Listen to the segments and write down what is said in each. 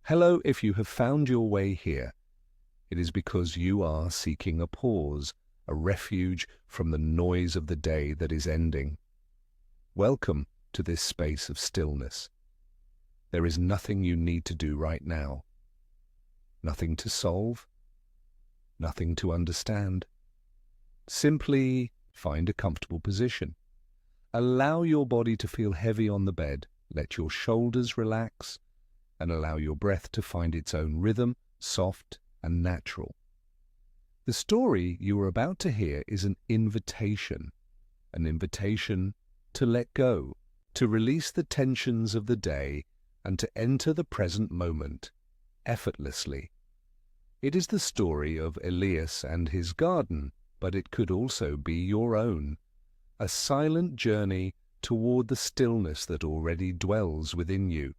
Hello, if you have found your way here, it is because you are seeking a pause, a refuge from the noise of the day that is ending. Welcome to this space of stillness. There is nothing you need to do right now. Nothing to solve, nothing to understand. Simply find a comfortable position. Allow your body to feel heavy on the bed. Let your shoulders relax and allow your breath to find its own rhythm, soft and natural. The story you are about to hear is an invitation to let go, to release the tensions of the day and to enter the present moment effortlessly. It is the story of Elias and his garden, but it could also be your own, a silent journey toward the stillness that already dwells within you.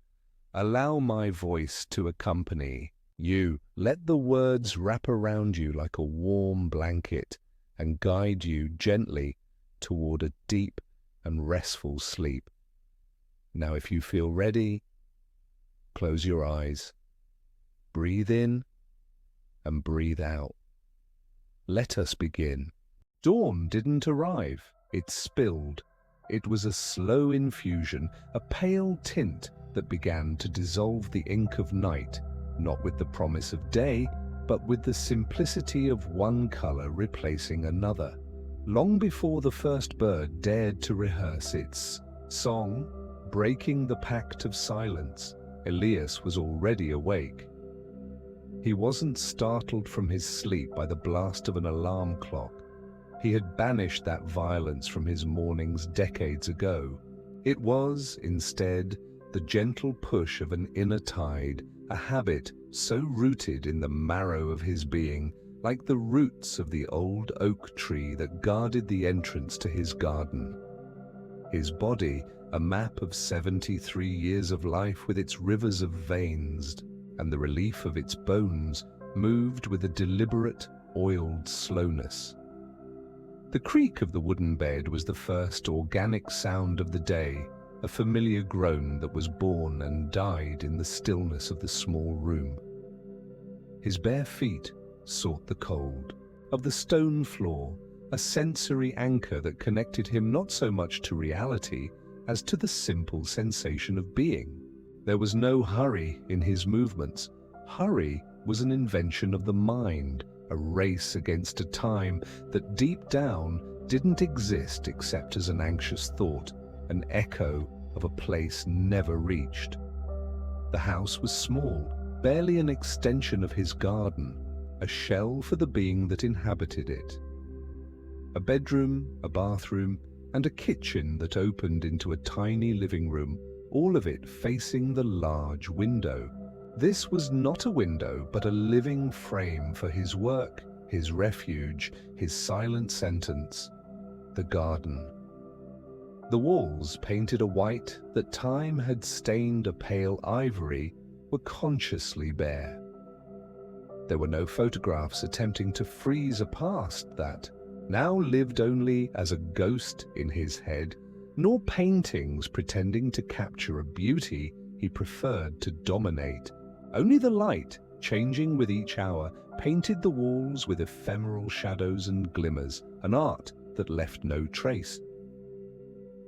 Allow my voice to accompany you. Let the words wrap around you like a warm blanket and guide you gently toward a deep and restful sleep. Now, if you feel ready, close your eyes, breathe in and breathe out. Let us begin. Dawn didn't arrive, it spilled. It was a slow infusion, a pale tint that began to dissolve the ink of night, not with the promise of day, but with the simplicity of one color replacing another. Long before the first bird dared to rehearse its song, breaking the pact of silence, Elias was already awake. He wasn't startled from his sleep by the blast of an alarm clock. He had banished that violence from his mornings decades ago. It was, instead, the gentle push of an inner tide, a habit so rooted in the marrow of his being, like the roots of the old oak tree that guarded the entrance to his garden. His body, a map of 73 years of life with its rivers of veins, and the relief of its bones, moved with a deliberate, oiled slowness. The creak of the wooden bed was the first organic sound of the day, a familiar groan that was born and died in the stillness of the small room. His bare feet sought the cold of the stone floor, a sensory anchor that connected him not so much to reality as to the simple sensation of being. There was no hurry in his movements. Hurry was an invention of the mind, a race against a time that deep down didn't exist except as an anxious thought, an echo of a place never reached. The house was small, barely an extension of his garden, a shell for the being that inhabited it. A bedroom, a bathroom, and a kitchen that opened into a tiny living room, all of it facing the large window. This was not a window, but a living frame for his work, his refuge, his silent sentence, the garden. The walls, painted a white that time had stained a pale ivory, were consciously bare. There were no photographs attempting to freeze a past that now lived only as a ghost in his head, nor paintings pretending to capture a beauty he preferred to dominate. Only the light, changing with each hour, painted the walls with ephemeral shadows and glimmers, an art that left no trace.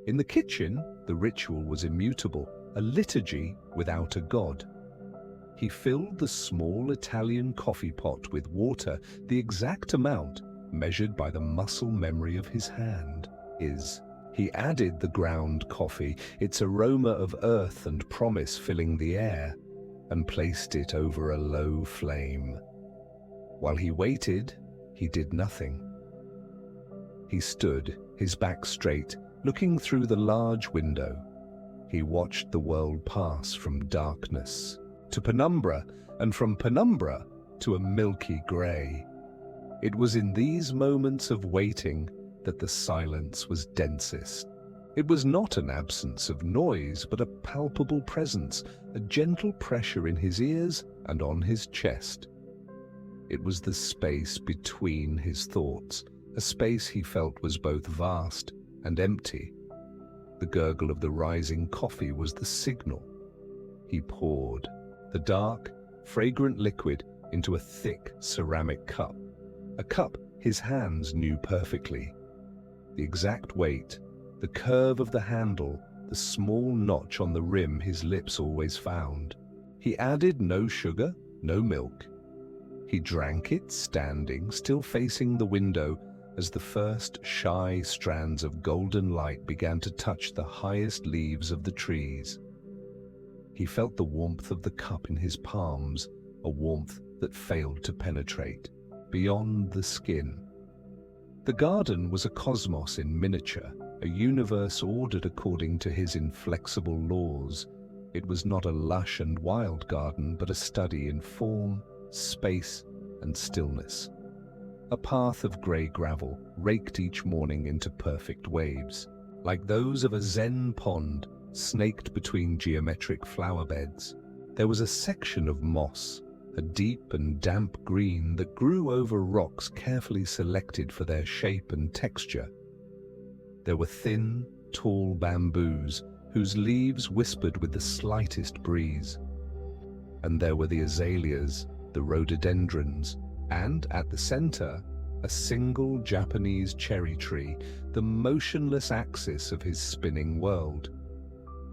In the kitchen, the ritual was immutable, a liturgy without a god. He filled the small Italian coffee pot with water, the exact amount measured by the muscle memory of his hand. He added the ground coffee, its aroma of earth and promise filling the air, and placed it over a low flame. While he waited, he did nothing. He stood, his back straight, looking through the large window. He watched the world pass from darkness to penumbra, and from penumbra to a milky grey. It was in these moments of waiting that the silence was densest. It was not an absence of noise, but a palpable presence, a gentle pressure in his ears and on his chest. It was the space between his thoughts, a space he felt was both vast and empty. The gurgle of the rising coffee was the signal. He poured, the dark, fragrant liquid into a thick ceramic cup. A cup his hands knew perfectly. The exact weight, the curve of the handle, the small notch on the rim his lips always found. He added no sugar, no milk. He drank it standing, still facing the window, as the first shy strands of golden light began to touch the highest leaves of the trees. He felt the warmth of the cup in his palms, a warmth that failed to penetrate, beyond the skin. The garden was a cosmos in miniature, a universe ordered according to his inflexible laws. It was not a lush and wild garden, but a study in form, space, and stillness. A path of grey gravel raked each morning into perfect waves, like those of a Zen pond snaked between geometric flower beds. There was a section of moss, a deep and damp green that grew over rocks carefully selected for their shape and texture. There were thin, tall bamboos whose leaves whispered with the slightest breeze. And there were the azaleas, the rhododendrons, and at the center, a single Japanese cherry tree, the motionless axis of his spinning world.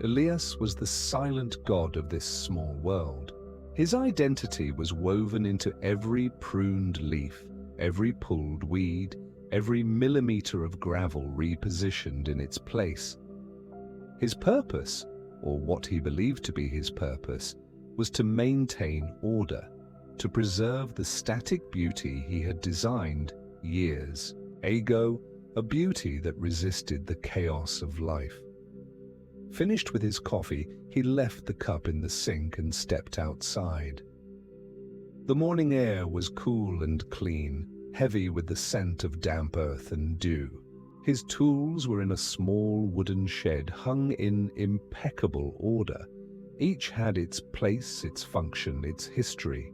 Elias was the silent god of this small world. His identity was woven into every pruned leaf, every pulled weed, every millimeter of gravel repositioned in its place. His purpose, or what he believed to be his purpose, was to maintain order, to preserve the static beauty he had designed years ago, a beauty that resisted the chaos of life. Finished with his coffee, he left the cup in the sink and stepped outside. The morning air was cool and clean, heavy with the scent of damp earth and dew. His tools were in a small wooden shed hung in impeccable order. Each had its place, its function, its history.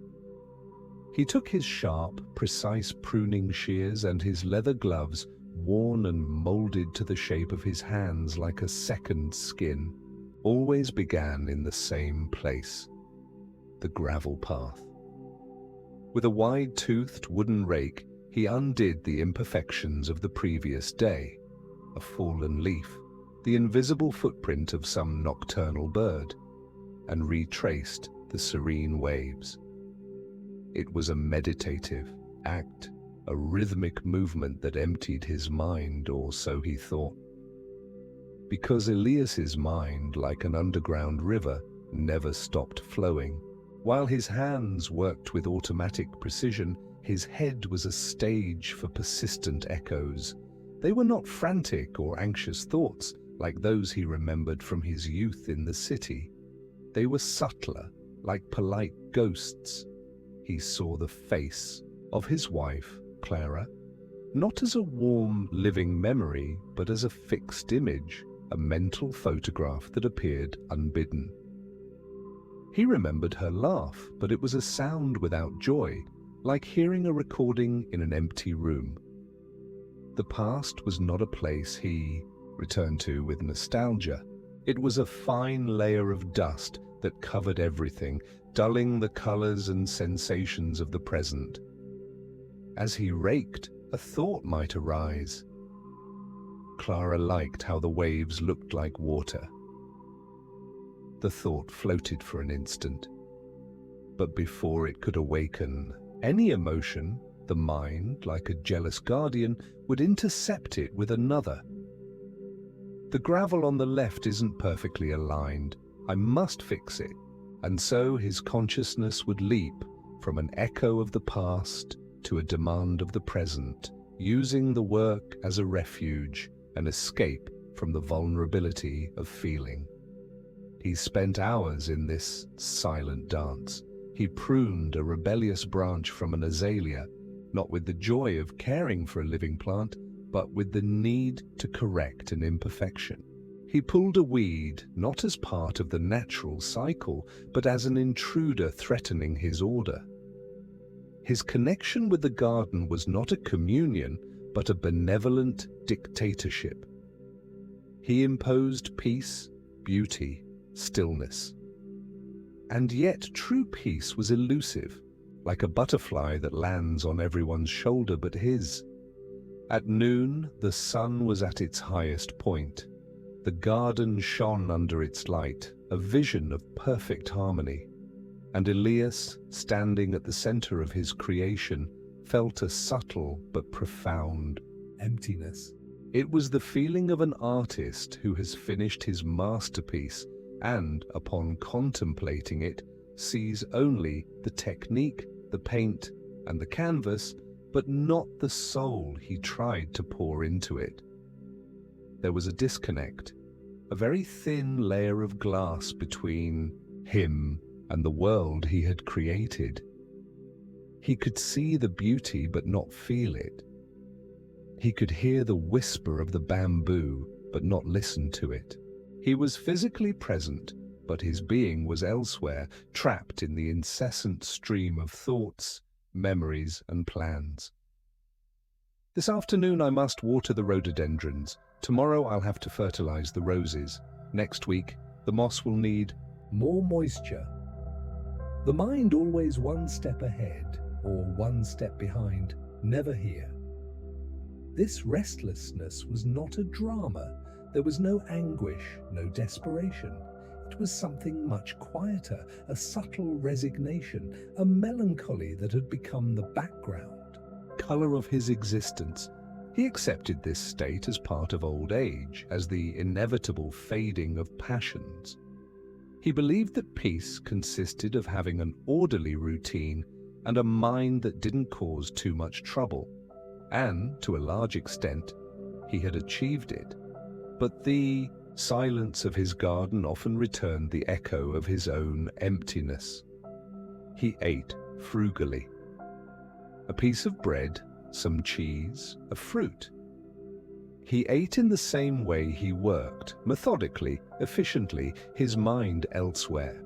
He took his sharp, precise pruning shears and his leather gloves, worn and molded to the shape of his hands like a second skin, always began in the same place, the gravel path. With a wide-toothed wooden rake, he undid the imperfections of the previous day, a fallen leaf, the invisible footprint of some nocturnal bird, and retraced the serene waves. It was a meditative act, a rhythmic movement that emptied his mind, or so he thought. Because Elias's mind, like an underground river, never stopped flowing. While his hands worked with automatic precision, his head was a stage for persistent echoes. They were not frantic or anxious thoughts like those he remembered from his youth in the city. They were subtler, like polite ghosts. He saw the face of his wife, Clara, not as a warm, living memory, but as a fixed image, a mental photograph that appeared unbidden. He remembered her laugh, but it was a sound without joy, like hearing a recording in an empty room. The past was not a place he returned to with nostalgia. It was a fine layer of dust that covered everything, dulling the colors and sensations of the present. As he raked, a thought might arise. Clara liked how the waves looked like water. The thought floated for an instant, but before it could awaken any emotion, the mind, like a jealous guardian, would intercept it with another. The gravel on the left isn't perfectly aligned. I must fix it. And so his consciousness would leap from an echo of the past to a demand of the present, using the work as a refuge, an escape from the vulnerability of feeling. He spent hours in this silent dance. He pruned a rebellious branch from an azalea, not with the joy of caring for a living plant, but with the need to correct an imperfection. He pulled a weed not as part of the natural cycle, but as an intruder threatening his order. His connection with the garden was not a communion, but a benevolent dictatorship. He imposed peace, beauty, stillness. And yet true peace was elusive, like a butterfly that lands on everyone's shoulder but his. At noon, the sun was at its highest point. The garden shone under its light, a vision of perfect harmony. And Elias, standing at the center of his creation, felt a subtle but profound emptiness. It was the feeling of an artist who has finished his masterpiece and, upon contemplating it, sees only the technique, the paint, and the canvas, but not the soul he tried to pour into it. There was a disconnect, a very thin layer of glass between him and the world he had created. He could see the beauty but not feel it. He could hear the whisper of the bamboo but not listen to it. He was physically present, but his being was elsewhere, trapped in the incessant stream of thoughts, memories, and plans. This afternoon I must water the rhododendrons. Tomorrow I'll have to fertilize the roses. Next week, the moss will need more moisture. The mind always one step ahead or one step behind, never here. This restlessness was not a drama. There was no anguish, no desperation. It was something much quieter, a subtle resignation, a melancholy that had become the background color of his existence. He accepted this state as part of old age, as the inevitable fading of passions. He believed that peace consisted of having an orderly routine and a mind that didn't cause too much trouble. And, to a large extent, he had achieved it. But the silence of his garden often returned the echo of his own emptiness. He ate frugally. A piece of bread, some cheese, a fruit. He ate in the same way he worked, methodically, efficiently, his mind elsewhere.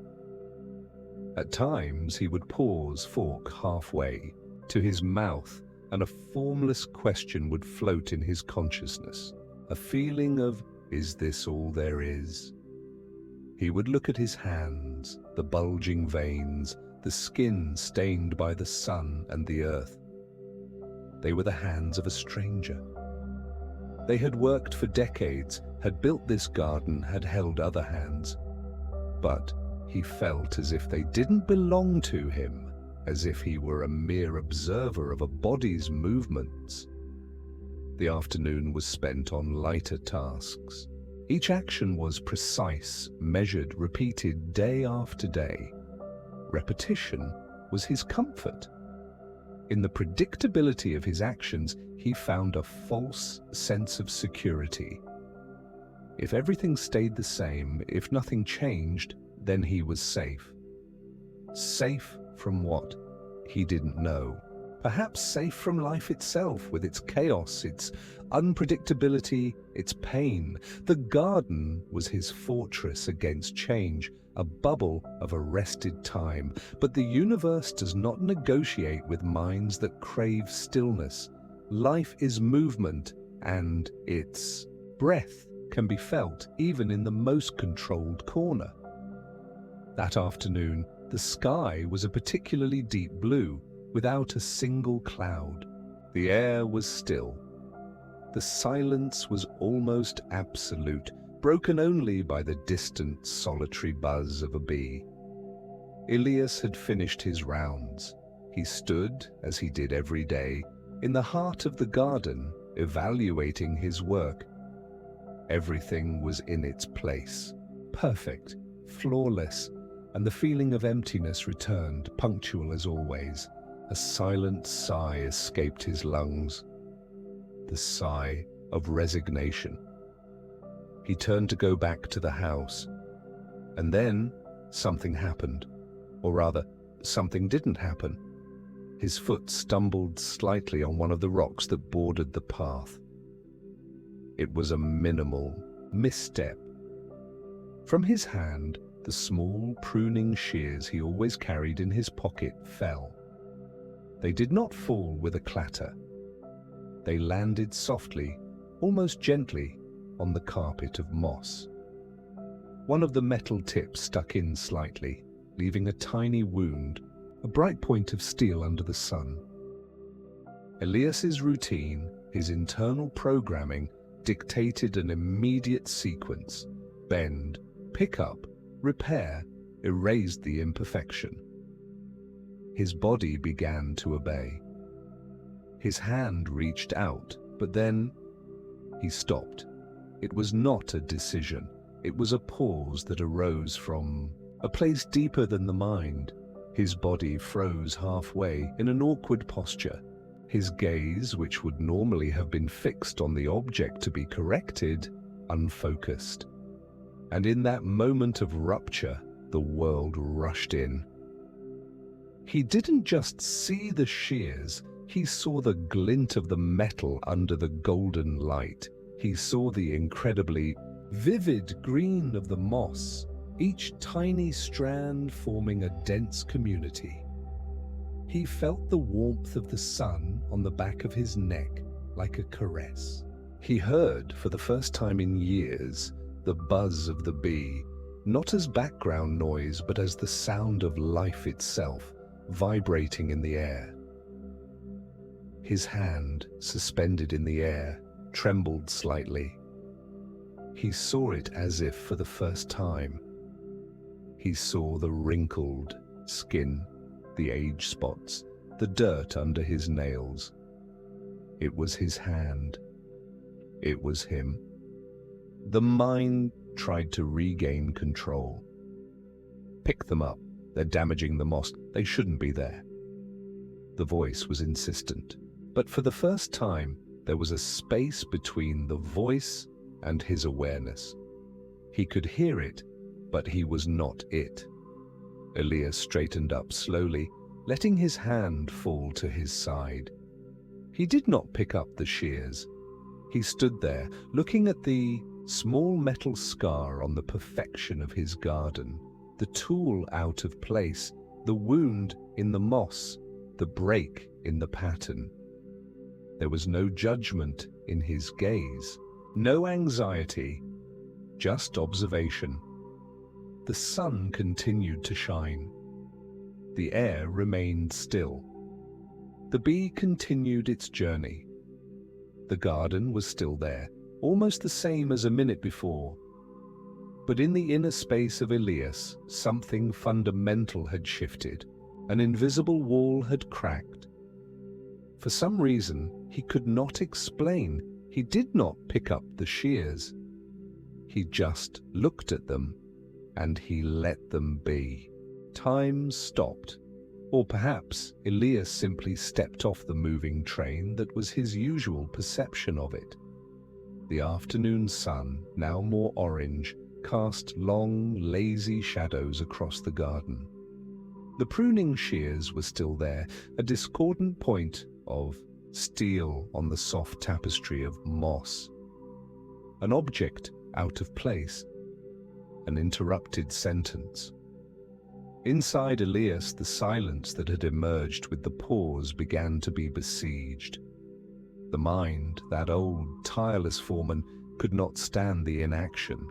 At times he would pause, fork halfway, to his mouth, and a formless question would float in his consciousness, a feeling of, is this all there is? He would look at his hands, the bulging veins, the skin stained by the sun and the earth. They were the hands of a stranger. They had worked for decades, had built this garden, had held other hands. But he felt as if they didn't belong to him, as if he were a mere observer of a body's movements. The afternoon was spent on lighter tasks. Each action was precise, measured, repeated day after day. Repetition was his comfort. In the predictability of his actions, he found a false sense of security. If everything stayed the same, if nothing changed, then he was safe. Safe from what? He didn't know. Perhaps safe from life itself, with its chaos, its unpredictability, its pain. The garden was his fortress against change, a bubble of arrested time. But the universe does not negotiate with minds that crave stillness. Life is movement, and its breath can be felt even in the most controlled corner. That afternoon, the sky was a particularly deep blue, without a single cloud. The air was still. The silence was almost absolute, broken only by the distant, solitary buzz of a bee. Elias had finished his rounds. He stood, as he did every day, in the heart of the garden, evaluating his work. Everything was in its place, perfect, flawless, and the feeling of emptiness returned, punctual as always. A silent sigh escaped his lungs, the sigh of resignation. He turned to go back to the house, and then something happened, or rather, something didn't happen. His foot stumbled slightly on one of the rocks that bordered the path. It was a minimal misstep. From his hand, the small pruning shears he always carried in his pocket fell. They did not fall with a clatter. They landed softly, almost gently, on the carpet of moss. One of the metal tips stuck in slightly. leaving a tiny wound, a bright point of steel under the sun. Elias's routine, his internal programming, dictated an immediate sequence: bend, pick up, repair, erase the imperfection. His body began to obey. His hand reached out, but then he stopped. It was not a decision. It was a pause that arose from a place deeper than the mind. His body froze halfway in an awkward posture. His gaze, which would normally have been fixed on the object to be corrected, unfocused. And in that moment of rupture, the world rushed in. He didn't just see the shears, he saw the glint of the metal under the golden light. He saw the incredibly vivid green of the moss, each tiny strand forming a dense community. He felt the warmth of the sun on the back of his neck like a caress. He heard, for the first time in years, the buzz of the bee, not as background noise but as the sound of life itself, vibrating in the air. His hand, suspended in the air, trembled slightly. He saw it as if for the first time. He saw the wrinkled skin, the age spots, the dirt under his nails. It was his hand. It was him. The mind tried to regain control. Pick them up. They're damaging the moss. They shouldn't be there. The voice was insistent, but for the first time, there was a space between the voice and his awareness. He could hear it, but he was not it. Elias straightened up slowly, letting his hand fall to his side. He did not pick up the shears. He stood there, looking at the small metal scar on the perfection of his garden, the tool out of place, the wound in the moss, the break in the pattern. There was no judgment in his gaze, no anxiety, just observation. The sun continued to shine. The air remained still. The bee continued its journey. The garden was still there, almost the same as a minute before. But in the inner space of Elias, something fundamental had shifted. An invisible wall had cracked. For some reason he could not explain, he did not pick up the shears. He just looked at them, and he let them be. Time stopped. Or perhaps Elias simply stepped off the moving train that was his usual perception of it. The afternoon sun, now more orange, cast long, lazy shadows across the garden. The pruning shears were still there, a discordant point of steel on the soft tapestry of moss. An object out of place. An interrupted sentence. Inside Elias, the silence that had emerged with the pause began to be besieged. The mind, that old, tireless foreman, could not stand the inaction.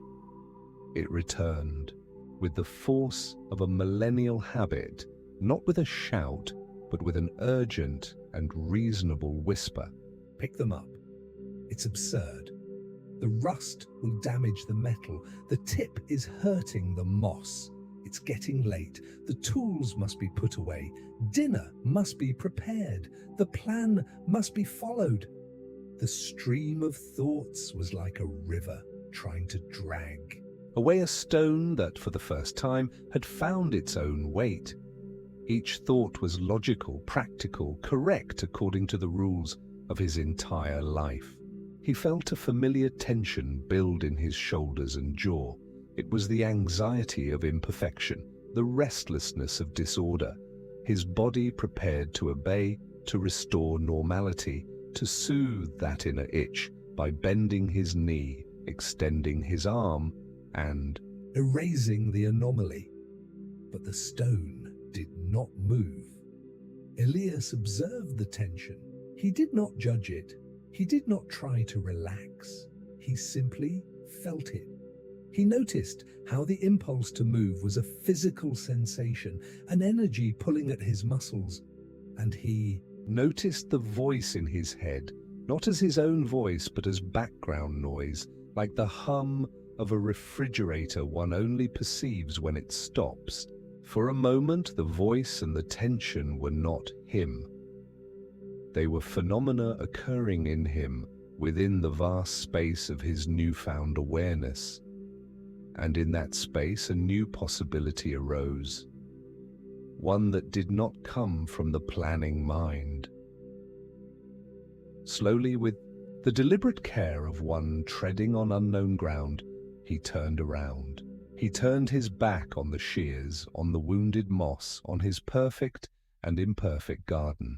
It returned, with the force of a millennial habit, not with a shout, but with an urgent and reasonable whisper. Pick them up. It's absurd. The rust will damage the metal. The tip is hurting the moss. It's getting late. The tools must be put away. Dinner must be prepared. The plan must be followed. The stream of thoughts was like a river trying to drag Away a stone that, for the first time, had found its own weight. Each thought was logical, practical, correct according to the rules of his entire life. He felt a familiar tension build in his shoulders and jaw. It was the anxiety of imperfection, the restlessness of disorder. His body prepared to obey, to restore normality, to soothe that inner itch by bending his knee, extending his arm, and erasing the anomaly. But the stone did not move. Elias observed the tension. He did not judge it. He did not try to relax. He simply felt it. He noticed how the impulse to move was a physical sensation, an energy pulling at his muscles, and he noticed the voice in his head, not as his own voice but as background noise, like the hum of a refrigerator one only perceives when it stops. For a moment, the voice and the tension were not him. They were phenomena occurring in him within the vast space of his newfound awareness. And in that space, a new possibility arose, one that did not come from the planning mind. Slowly, with the deliberate care of one treading on unknown ground, he turned around. He turned his back on the shears, on the wounded moss, on his perfect and imperfect garden.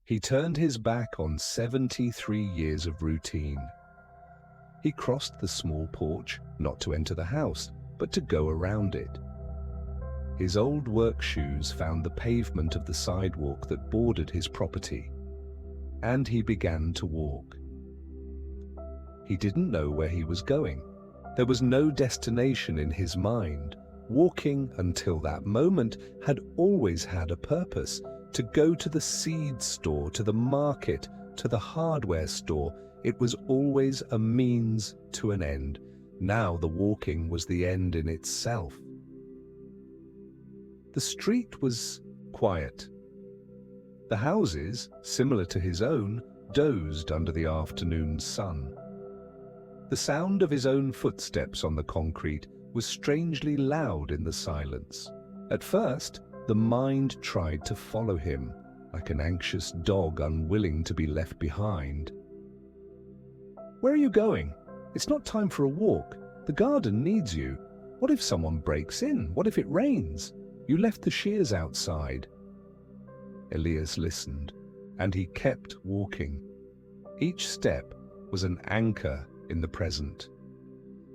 He turned his back on 73 years of routine. He crossed the small porch, not to enter the house, but to go around it. His old work shoes found the pavement of the sidewalk that bordered his property, and he began to walk. He didn't know where he was going. There was no destination in his mind. Walking, until that moment, had always had a purpose: to go to the seed store, to the market, to the hardware store. It was always a means to an end. Now the walking was the end in itself. The street was quiet. The houses, similar to his own, dozed under the afternoon sun. The sound of his own footsteps on the concrete was strangely loud in the silence. At first, the mind tried to follow him, like an anxious dog unwilling to be left behind. "Where are you going? It's not time for a walk. The garden needs you. What if someone breaks in? What if it rains? You left the shears outside." Elias listened, and he kept walking. Each step was an anchor in the present.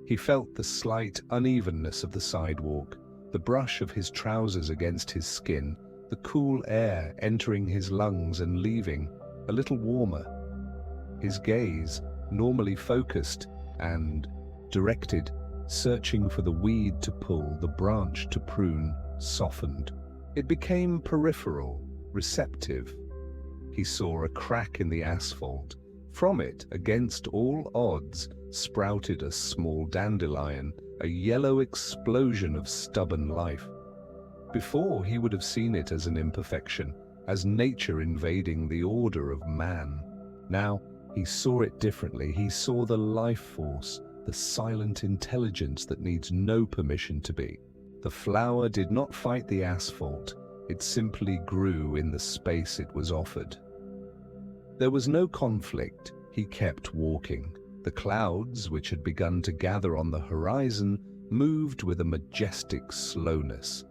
He felt the slight unevenness of the sidewalk, the brush of his trousers against his skin, the cool air entering his lungs and leaving, a little warmer. His gaze, normally focused and directed, searching for the weed to pull, the branch to prune, softened. It became peripheral, receptive. He saw a crack in the asphalt. From it, against all odds, sprouted a small dandelion, a yellow explosion of stubborn life. Before, he would have seen it as an imperfection, as nature invading the order of man. Now, he saw it differently. He saw the life force, the silent intelligence that needs no permission to be. The flower did not fight the asphalt. It simply grew in the space it was offered. There was no conflict. He kept walking. The clouds, which had begun to gather on the horizon, moved with a majestic slowness.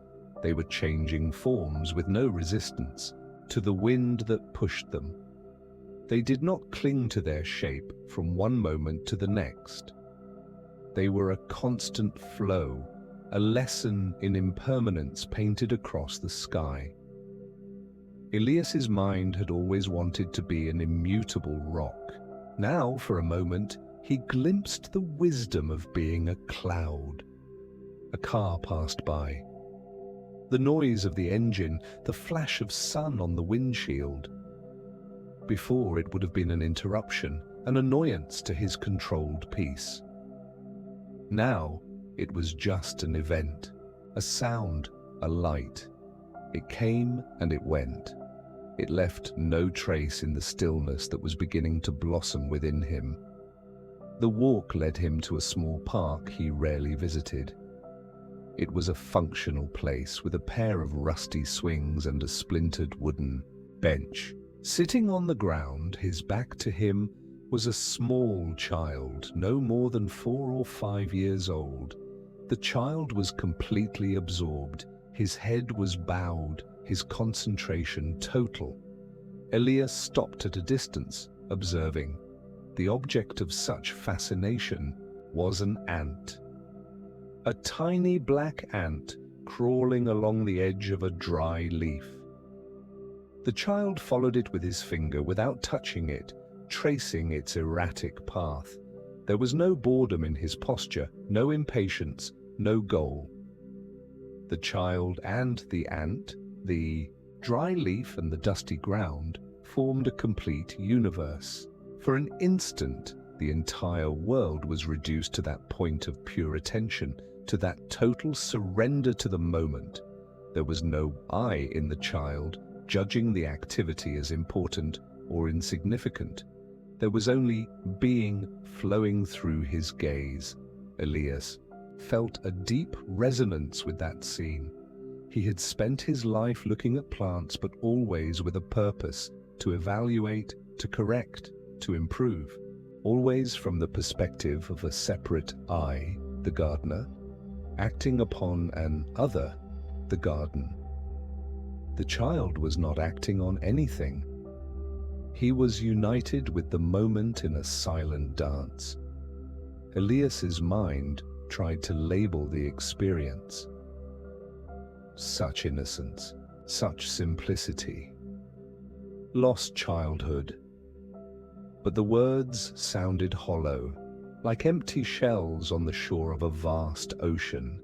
They were changing forms with no resistance to the wind that pushed them. They did not cling to their shape from one moment to the next. They were a constant flow, a lesson in impermanence painted across the sky. Elias's mind had always wanted to be an immutable rock. Now, for a moment, he glimpsed the wisdom of being a cloud. A car passed by. The noise of the engine, the flash of sun on the windshield. Before, it would have been an interruption, an annoyance to his controlled peace. Now, it was just an event, a sound, a light. It came and it went. It left no trace in the stillness that was beginning to blossom within him. The walk led him to a small park he rarely visited. It was a functional place with a pair of rusty swings and a splintered wooden bench. Sitting on the ground, his back to him, was a small child, no more than 4 or 5 years old. The child was completely absorbed. His head was bowed, his concentration total. Elias stopped at a distance, observing. The object of such fascination was an ant. A tiny black ant crawling along the edge of a dry leaf. The child followed it with his finger without touching it, tracing its erratic path. There was no boredom in his posture, no impatience, no goal. The child and the ant, the dry leaf and the dusty ground, formed a complete universe. For an instant, the entire world was reduced to that point of pure attention, to that total surrender to the moment. There was no I in the child, judging the activity as important or insignificant. There was only being flowing through his gaze. Elias felt a deep resonance with that scene. He had spent his life looking at plants, but always with a purpose: to evaluate, to correct, to improve. Always from the perspective of a separate I, the gardener, acting upon an other, the garden. The child was not acting on anything. He was united with the moment in a silent dance. Elias's mind tried to label the experience. Such innocence, such simplicity. Lost childhood. But the words sounded hollow, like empty shells on the shore of a vast ocean.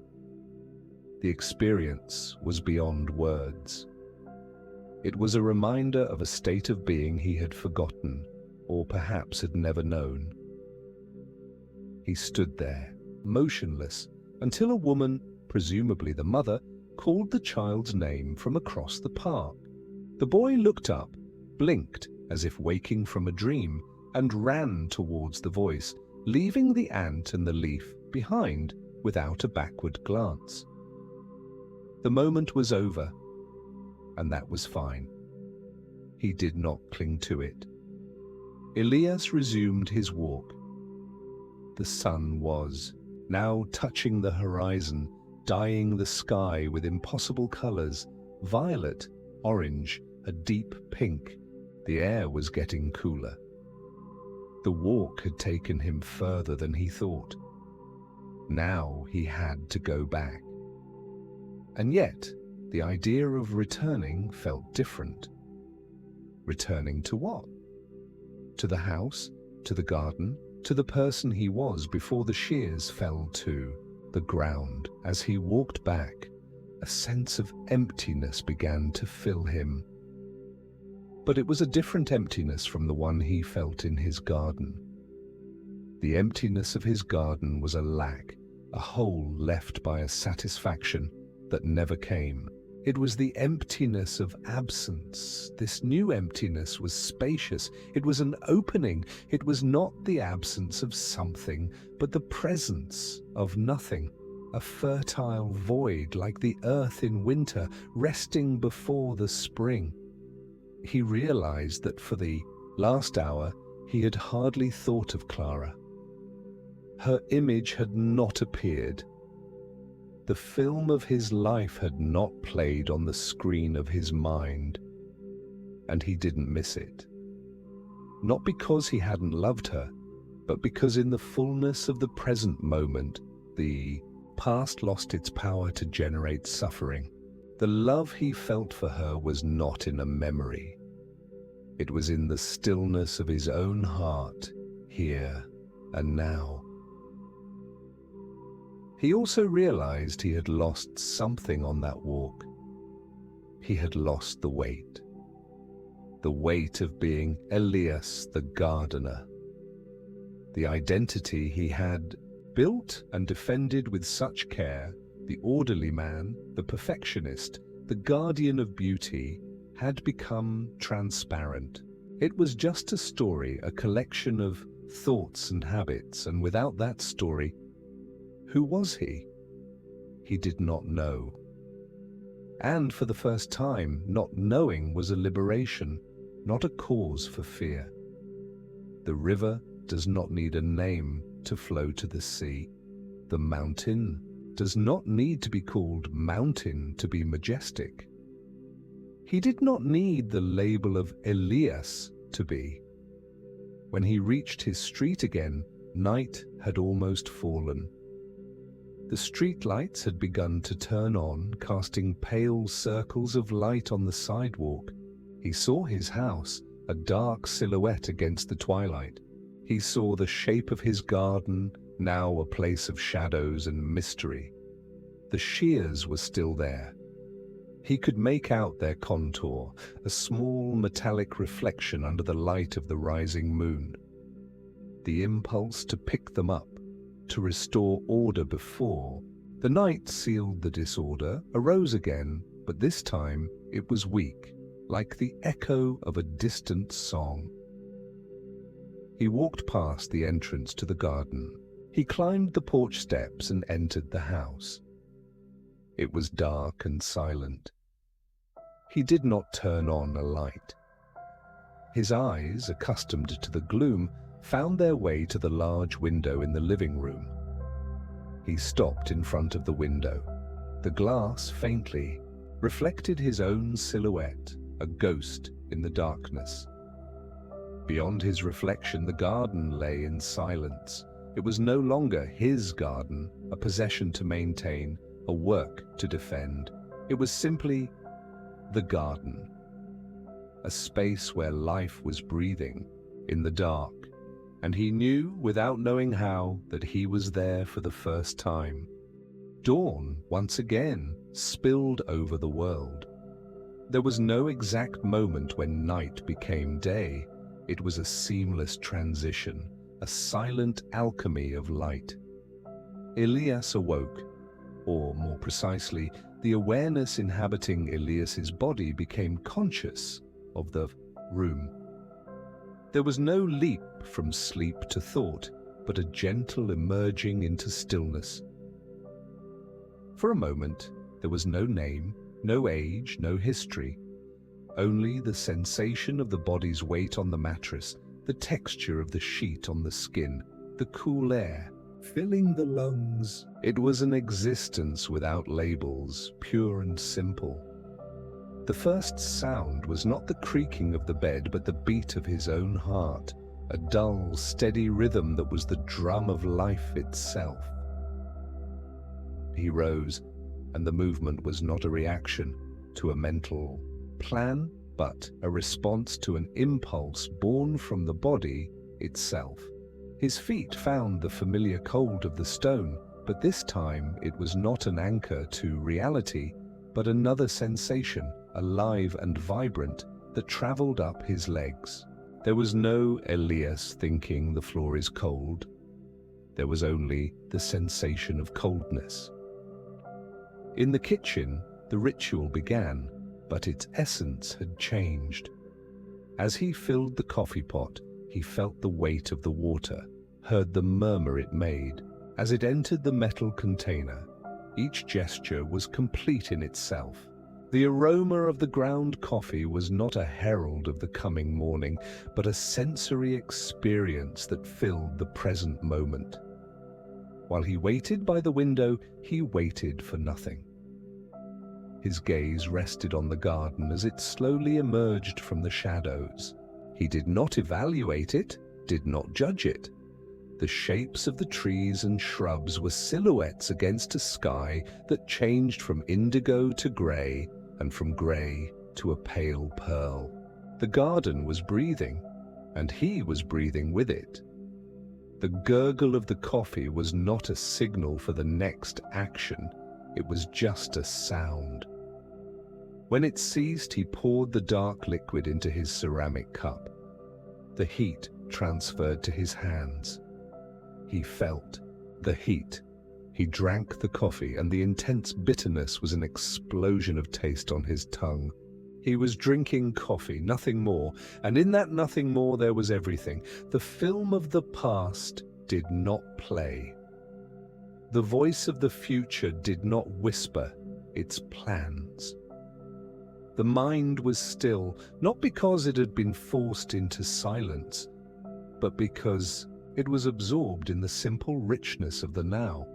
The experience was beyond words. It was a reminder of a state of being he had forgotten, or perhaps had never known. He stood there, motionless, until a woman, presumably the mother, called the child's name from across the park. The boy looked up, blinked as if waking from a dream, and ran towards the voice, leaving the ant and the leaf behind without a backward glance. The moment was over, and that was fine. He did not cling to it. Elias resumed his walk. The sun was now touching the horizon, dyeing the sky with impossible colors: violet, orange, a deep pink. The air was getting cooler. The walk had taken him further than he thought. Now he had to go back. And yet, the idea of returning felt different. Returning to what? To the house, to the garden, to the person he was before the shears fell to the ground. As he walked back, a sense of emptiness began to fill him. But it was a different emptiness from the one he felt in his garden. The emptiness of his garden was a lack, a hole left by a satisfaction that never came. It was the emptiness of absence. This new emptiness was spacious. It was an opening. It was not the absence of something, but the presence of nothing. A fertile void like the earth in winter, resting before the spring. He realized that for the last hour he had hardly thought of Clara. Her image had not appeared. The film of his life had not played on the screen of his mind, and he didn't miss it. Not because he hadn't loved her, but because in the fullness of the present moment, the past lost its power to generate suffering. The love he felt for her was not in a memory. It was in the stillness of his own heart, here and now. He also realized he had lost something on that walk. He had lost the weight of being Elias the gardener. The identity he had built and defended with such care, the orderly man, the perfectionist, the guardian of beauty, had become transparent. It was just a story, a collection of thoughts and habits, and without that story, who was he? He did not know. And for the first time, not knowing was a liberation, not a cause for fear. The river does not need a name to flow to the sea. The mountain does not need to be called mountain to be majestic. He did not need the label of Elias to be. When he reached his street again, night had almost fallen. The street lights had begun to turn on, casting pale circles of light on the sidewalk. He saw his house, a dark silhouette against the twilight. He saw the shape of his garden, now a place of shadows and mystery. The shears were still there. He could make out their contour, a small metallic reflection under the light of the rising moon. The impulse to pick them up, to restore order before the night sealed the disorder, arose again, but this time it was weak, like the echo of a distant song. He walked past the entrance to the garden. He climbed the porch steps and entered the house. It was dark and silent. He did not turn on a light. His eyes, accustomed to the gloom, found their way to the large window in the living room. He stopped in front of the window. The glass, faintly, reflected his own silhouette, a ghost in the darkness. Beyond his reflection, the garden lay in silence. It was no longer his garden, a possession to maintain, a work to defend. It was simply the garden, a space where life was breathing in the dark, and he knew, without knowing how, that he was there for the first time. Dawn, once again, spilled over the world. There was no exact moment when night became day. It was a seamless transition, a silent alchemy of light. Elias awoke, or more precisely, the awareness inhabiting Elias's body became conscious of the room. There was no leap from sleep to thought, but a gentle emerging into stillness. For a moment, there was no name, no age, no history. Only the sensation of the body's weight on the mattress, the texture of the sheet on the skin, the cool air filling the lungs. It was an existence without labels, pure and simple. The first sound was not the creaking of the bed, but the beat of his own heart, a dull, steady rhythm that was the drum of life itself. He rose, and the movement was not a reaction to a mental plan, but a response to an impulse born from the body itself. His feet found the familiar cold of the stone, but this time it was not an anchor to reality, but another sensation, alive and vibrant, that traveled up his legs. There was no Elias thinking the floor is cold. There was only the sensation of coldness. In the kitchen, the ritual began, but its essence had changed. As he filled the coffee pot, he felt the weight of the water, heard the murmur it made. As it entered the metal container, each gesture was complete in itself. The aroma of the ground coffee was not a herald of the coming morning, but a sensory experience that filled the present moment. While he waited by the window, he waited for nothing. His gaze rested on the garden as it slowly emerged from the shadows. He did not evaluate it, did not judge it. The shapes of the trees and shrubs were silhouettes against a sky that changed from indigo to grey, and from grey to a pale pearl. The garden was breathing, and he was breathing with it. The gurgle of the coffee was not a signal for the next action, it was just a sound. When it ceased, he poured the dark liquid into his ceramic cup. The heat transferred to his hands. He felt the heat. He drank the coffee, and the intense bitterness was an explosion of taste on his tongue. He was drinking coffee, nothing more, and in that nothing more there was everything. The film of the past did not play. The voice of the future did not whisper its plans. The mind was still, not because it had been forced into silence, but because it was absorbed in the simple richness of the now.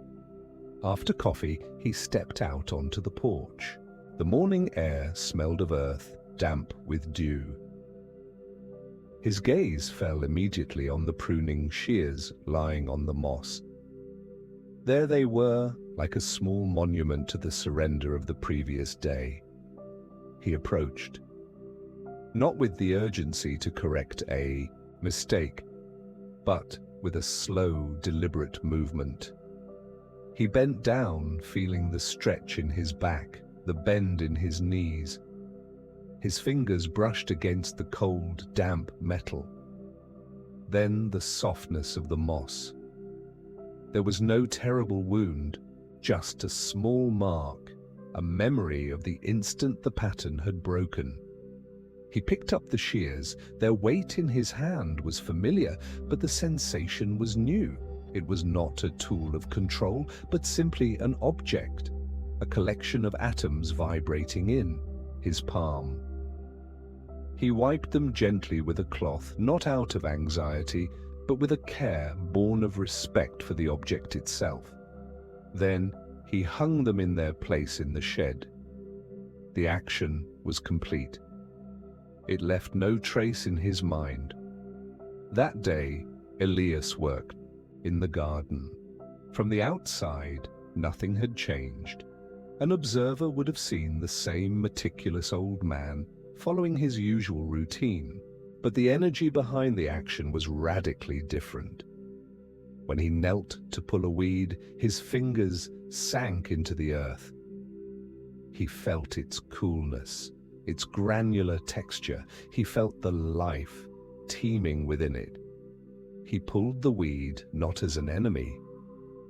After coffee, he stepped out onto the porch. The morning air smelled of earth, damp with dew. His gaze fell immediately on the pruning shears lying on the moss. There they were, like a small monument to the surrender of the previous day. He approached, not with the urgency to correct a mistake, but with a slow, deliberate movement. He bent down, feeling the stretch in his back, the bend in his knees. His fingers brushed against the cold, damp metal. Then the softness of the moss. There was no terrible wound, just a small mark, a memory of the instant the pattern had broken. He picked up the shears. Their weight in his hand was familiar, but the sensation was new. It was not a tool of control, but simply an object, a collection of atoms vibrating in his palm. He wiped them gently with a cloth, not out of anxiety, but with a care born of respect for the object itself. Then he hung them in their place in the shed. The action was complete. It left no trace in his mind. That day, Elias worked in the garden. From the outside, nothing had changed. An observer would have seen the same meticulous old man following his usual routine, but the energy behind the action was radically different. When he knelt to pull a weed, his fingers sank into the earth. He felt its coolness, its granular texture. He felt the life teeming within it. He pulled the weed not as an enemy,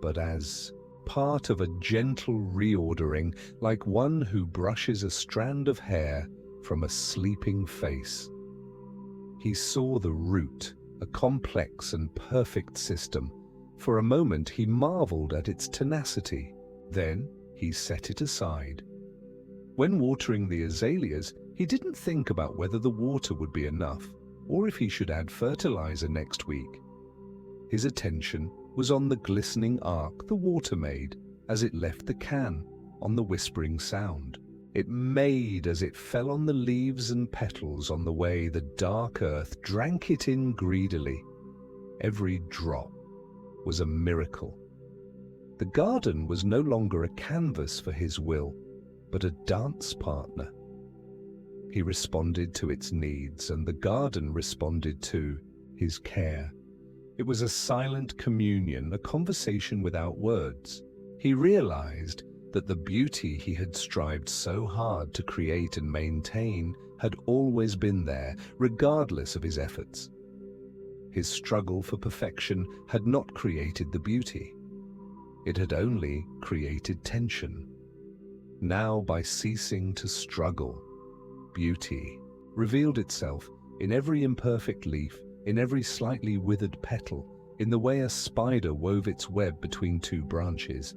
but as part of a gentle reordering, like one who brushes a strand of hair from a sleeping face. He saw the root, a complex and perfect system. For a moment he marveled at its tenacity. Then he set it aside. When watering the azaleas, he didn't think about whether the water would be enough, or if he should add fertilizer next week. His attention was on the glistening arc the water made as it left the can, on the whispering sound it made as it fell on the leaves and petals, on the way the dark earth drank it in greedily. Every drop was a miracle. The garden was no longer a canvas for his will, but a dance partner. He responded to its needs, and the garden responded to his care. It was a silent communion, a conversation without words. He realized that the beauty he had strived so hard to create and maintain had always been there, regardless of his efforts. His struggle for perfection had not created the beauty. It had only created tension. Now, by ceasing to struggle, beauty revealed itself in every imperfect leaf, in every slightly withered petal, in the way a spider wove its web between two branches.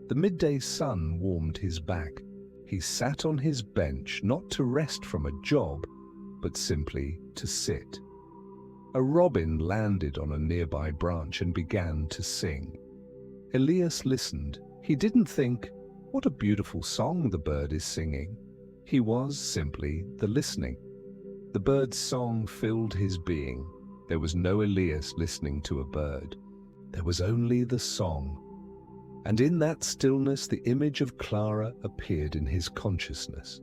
The midday sun warmed his back. He sat on his bench, not to rest from a job, but simply to sit. A robin landed on a nearby branch and began to sing. Elias listened. He didn't think, "What a beautiful song the bird is singing." He was simply the listening. The bird's song filled his being. There was no Elias listening to a bird. There was only the song. And in that stillness, the image of Clara appeared in his consciousness.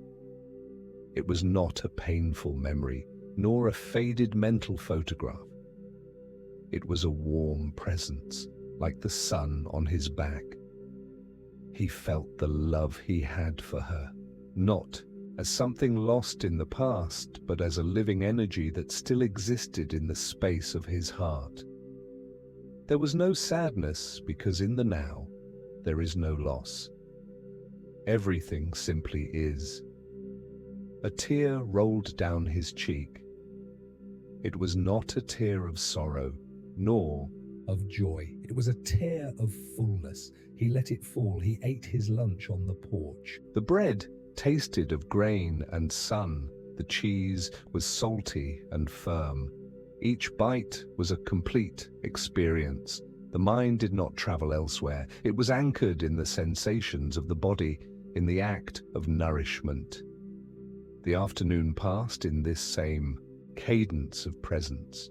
It was not a painful memory, nor a faded mental photograph. It was a warm presence, like the sun on his back. He felt the love he had for her, not as something lost in the past, but as a living energy that still existed in the space of his heart. There was no sadness, because in the now, there is no loss. Everything simply is. A tear rolled down his cheek. It was not a tear of sorrow, nor of joy. It was a tear of fullness. He let it fall. He ate his lunch on the porch. the bread tasted of grain and sun. The cheese was salty and firm. Each bite was a complete experience. The mind did not travel elsewhere. It was anchored in the sensations of the body, in the act of nourishment. The afternoon passed in this same cadence of presence.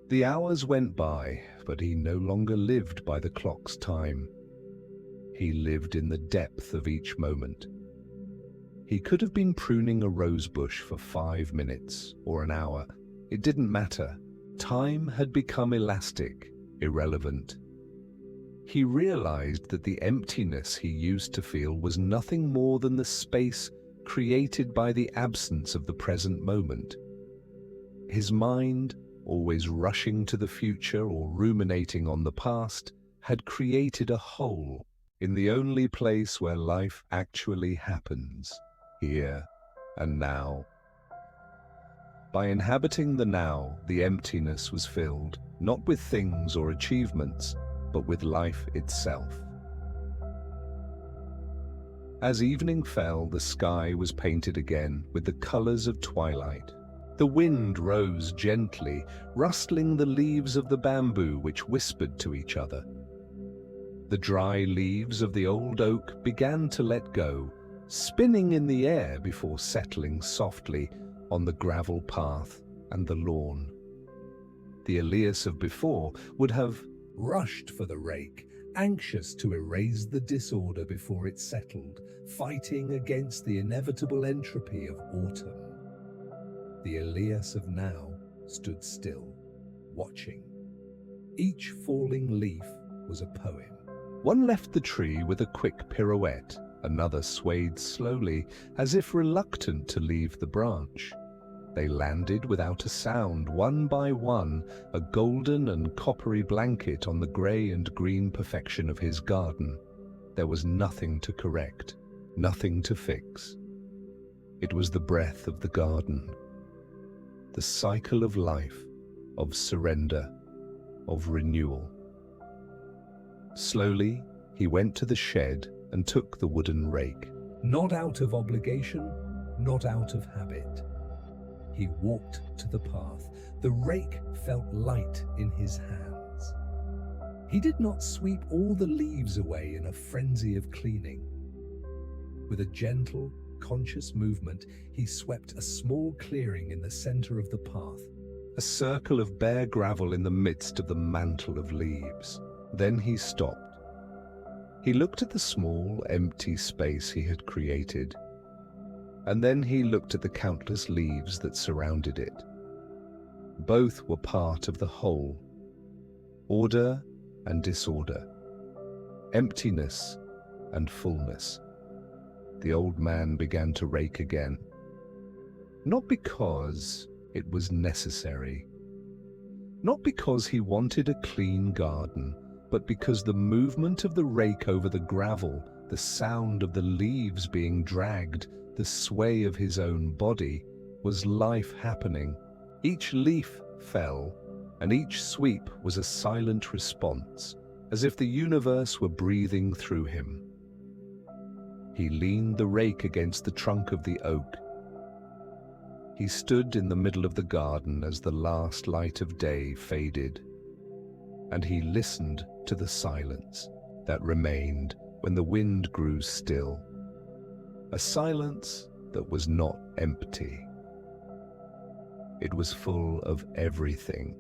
The hours went by, but he no longer lived by the clock's time. He lived in the depth of each moment. He could have been pruning a rose bush for 5 minutes or an hour. It didn't matter. Time had become elastic, irrelevant. He realized that the emptiness he used to feel was nothing more than the space created by the absence of the present moment. His mind, always rushing to the future or ruminating on the past, had created a hole in the only place where life actually happens, here and now. By inhabiting the now, the emptiness was filled, not with things or achievements, but with life itself. As evening fell, the sky was painted again with the colors of twilight. The wind rose gently, rustling the leaves of the bamboo which whispered to each other. The dry leaves of the old oak began to let go, spinning in the air before settling softly on the gravel path and the lawn. The Elias of before would have rushed for the rake, anxious to erase the disorder before it settled, fighting against the inevitable entropy of autumn. The Elias of now stood still, watching. Each falling leaf was a poem. One left the tree with a quick pirouette, another swayed slowly, as if reluctant to leave the branch. They landed without a sound, one by one, a golden and coppery blanket on the grey and green perfection of his garden. There was nothing to correct, nothing to fix. It was the breath of the garden, the cycle of life, of surrender, of renewal. Slowly, he went to the shed and took the wooden rake. Not out of obligation, not out of habit. He walked to the path. The rake felt light in his hands. He did not sweep all the leaves away in a frenzy of cleaning. With a gentle, conscious movement, he swept a small clearing in the center of the path, A circle of bare gravel in the midst of the mantle of leaves. Then he stopped. He looked at the small, empty space he had created, and then he looked at the countless leaves that surrounded it. Both were part of the whole, order and disorder, emptiness and fullness. The old man began to rake again, not because it was necessary, not because he wanted a clean garden, but because the movement of the rake over the gravel, the sound of the leaves being dragged, the sway of his own body, was life happening. Each leaf fell, and each sweep was a silent response, as if the universe were breathing through him. He leaned the rake against the trunk of the oak. He stood in the middle of the garden as the last light of day faded, and he listened to the silence that remained when the wind grew still, a silence that was not empty. It was full of everything.